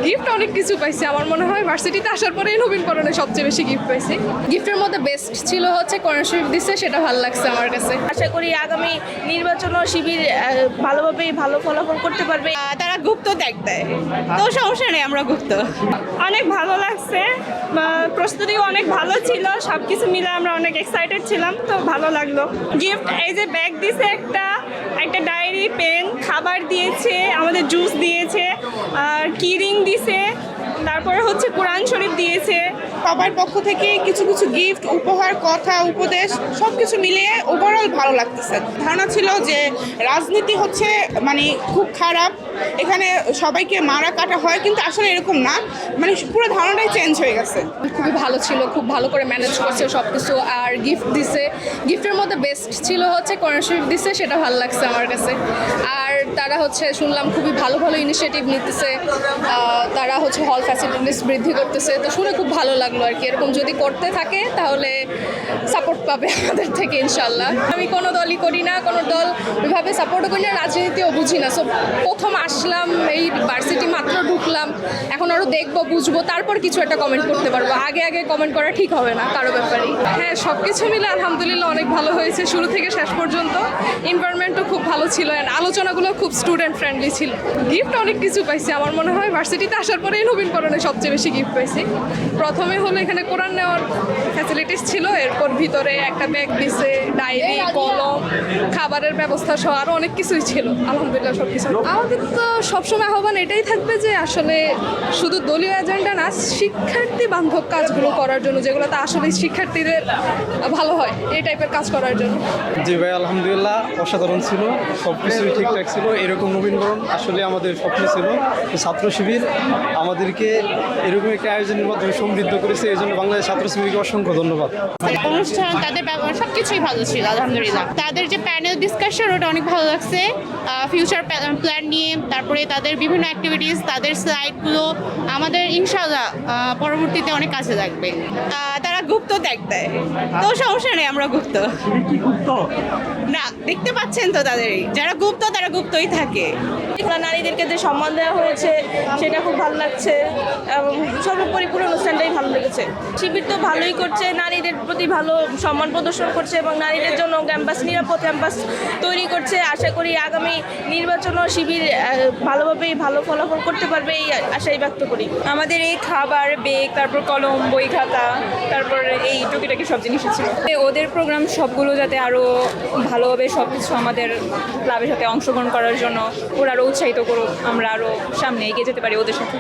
Gift অনেক কিছু পাইছি। আমার মনে হয় ভার্সিটিতে আসার পরেই নবীনবরণে সবচেয়ে বেশি গিফট পাইছি। গিফটের মধ্যে বেস্ট ছিল হচ্ছে কোরআন শরীফ দিচ্ছে, সেটা ভালো লাগছে আমার কাছে। আশা করি আগামী নির্বাচনও শিবির ভালোভাবেই ভালো ফলাফল করতে পারবে। তারা গুপ্ত ত্যাগ দেয়, তো সমস্যা নেই, আমরা গুপ্ত। অনেক ভালো লাগছে, প্রস্তুতিও অনেক ভালো ছিল, সব কিছু মিলে আমরা অনেক এক্সাইটেড ছিলাম, তো ভালো লাগলো। গিফট এই যে ব্যাগ দিয়েছে, একটা ডায়েরি, পেন, খাবার দিয়েছে, আমাদের জুস দিয়েছে, আর কিরিং দিয়েছে, তারপরে হচ্ছে কোরআন শরীফ দিয়েছে। সবার পক্ষ থেকে কিছু কিছু গিফট, উপহার, কথা, উপদেশ সব কিছু মিলিয়ে ওভারঅল ভালো লাগতেছে। ধারণা ছিল যে রাজনীতি হচ্ছে মানে খুব খারাপ, এখানে সবাইকে মারা কাটা হয়, কিন্তু আসলে এরকম না, মানে পুরো ধারণাটাই চেঞ্জ হয়ে গেছে। খুবই ভালো ছিল, খুব ভালো করে ম্যানেজ করছে সব কিছু। আর গিফট দিছে, গিফটের মধ্যে বেস্ট ছিল হচ্ছে কোরআন শরীফ দিছে, সেটা ভালো লাগছে আমার কাছে। আর তারা হচ্ছে শুনলাম খুবই ভালো ভালো ইনিশিয়েটিভ নিতেছে, তারা হচ্ছে হল ফ্যাসিলিটিস বৃদ্ধি করতেছে, তো শুনে খুব ভালো লাগলো আর কি। এরকম যদি করতে থাকে তাহলে সাপোর্ট পাবে আমাদের থেকে ইনশাল্লাহ। আমি কোনো দলই করি না, কোনো দল ওইভাবে সাপোর্টও করি না, রাজনীতিও বুঝি না। সো প্রথম আসলাম, এই ভার্সিটি মাত্র ঢুকলাম, এখন আরও দেখবো, বুঝবো, তারপর কিছু একটা কমেন্ট করতে পারবো। আগে আগে কমেন্ট করা ঠিক হবে না কারো ব্যাপারেই। হ্যাঁ, সব কিছু মিলে আলহামদুলিল্লাহ অনেক ভালো হয়েছে, শুরু থেকে শেষ পর্যন্ত। এনভায়রনমেন্টও খুব ভালো ছিল, অ্যান্ড আলোচনাগুলো খুব স্টুডেন্ট ফ্রেন্ডলি ছিল। গিফট অনেক কিছু পাইছি। আমার মনে হয় ভার্সিটিতে আসার পরেই নবীনবরণে সবচেয়ে বেশি গিফট পাইছি। প্রথমে হলো এখানে কোরআন নেওয়ার ফ্যাসিলিটিস ছিল, এরপর ভিতরে একটা ব্যাগ দিছে, ডায়েরি, কলম, খাবারের ব্যবস্থা সহ আরও অনেক কিছুই ছিল। আলহামদুলিল্লাহ সব কিছু। আমাদের তো সবসময় আহ্বান এটাই থাকবে যে আসলে শুধু দলীয় এজেন্ডা না, শিক্ষার্থী বান্ধব কাজগুলো করার জন্য, যেগুলোতে আসলে শিক্ষার্থীদের ভালো হয়, এই টাইপের কাজ করার জন্য। জি ভাই, আলহামদুলিল্লাহ অসাধারণ ছিল, সব কিছুই ঠিকঠাক ছিল। এরকম নবীনবরণ আসলে আমাদের স্বপ্ন ছিল। ছাত্র শিবির আমাদেরকে এরকম একটা আয়োজনের মাধ্যমে সমৃদ্ধ করেছে, এই জন্য বাংলাদেশ ছাত্র শিবিরকে অসংখ্য ধন্যবাদ। অনুষ্ঠান, তাদের ব্যবহার সব কিছুই ভালো ছিল আলহামদুলিল্লাহ। তাদের যে প্যানেল ডিসকাশন, ওটা অনেক ভালো লাগছে, ফিউচার প্ল্যান নিয়ে, তারপরে তাদের বিভিন্ন অ্যাক্টিভিটিস, তাদের স্লাইডগুলো আমাদের ইনশাআল্লাহ পরবর্তীতে অনেক কাজে লাগবে। তারা গুপ্ত ত্যাগ দেয়, তো সমস্যা নেই, আমরা গুপ্ত। না, দেখতে পাচ্ছেন তো, তাদেরই যারা গুপ্ত তারা গুপ্তই থাকে। নারীদেরকে যে সম্মান দেওয়া হয়েছে সেটা খুব ভালো লাগছে, এবং সর্বোপরি পুরো অনুষ্ঠানটাই ভালো লেগেছে। শিবির তো ভালোই করছে, নারীদের প্রতি ভালো সম্মান প্রদর্শন করছে, এবং নারীদের জন্য ক্যাম্পাস, নিরাপদ ক্যাম্পাস তৈরি করছে। আশা করি আগামী নির্বাচনও শিবির ভালোভাবেই ভালো ফলাফল করতে পারবে, এই আশাই ব্যক্ত করি। আমাদের এই খাবার, বেগ, তারপর কলম, বই খাতা, তারপর এই টুকিটাকি সব জিনিসই ছিল। ওদের প্রোগ্রাম সবগুলো যাতে আরও ভালোভাবে সব কিছু আমাদের ক্লাবের সাথে অংশগ্রহণ করার জন্য ওরা আরও উৎসাহিত করুক, আমরা আরও সামনে এগিয়ে যেতে পারি ওদের সাথে।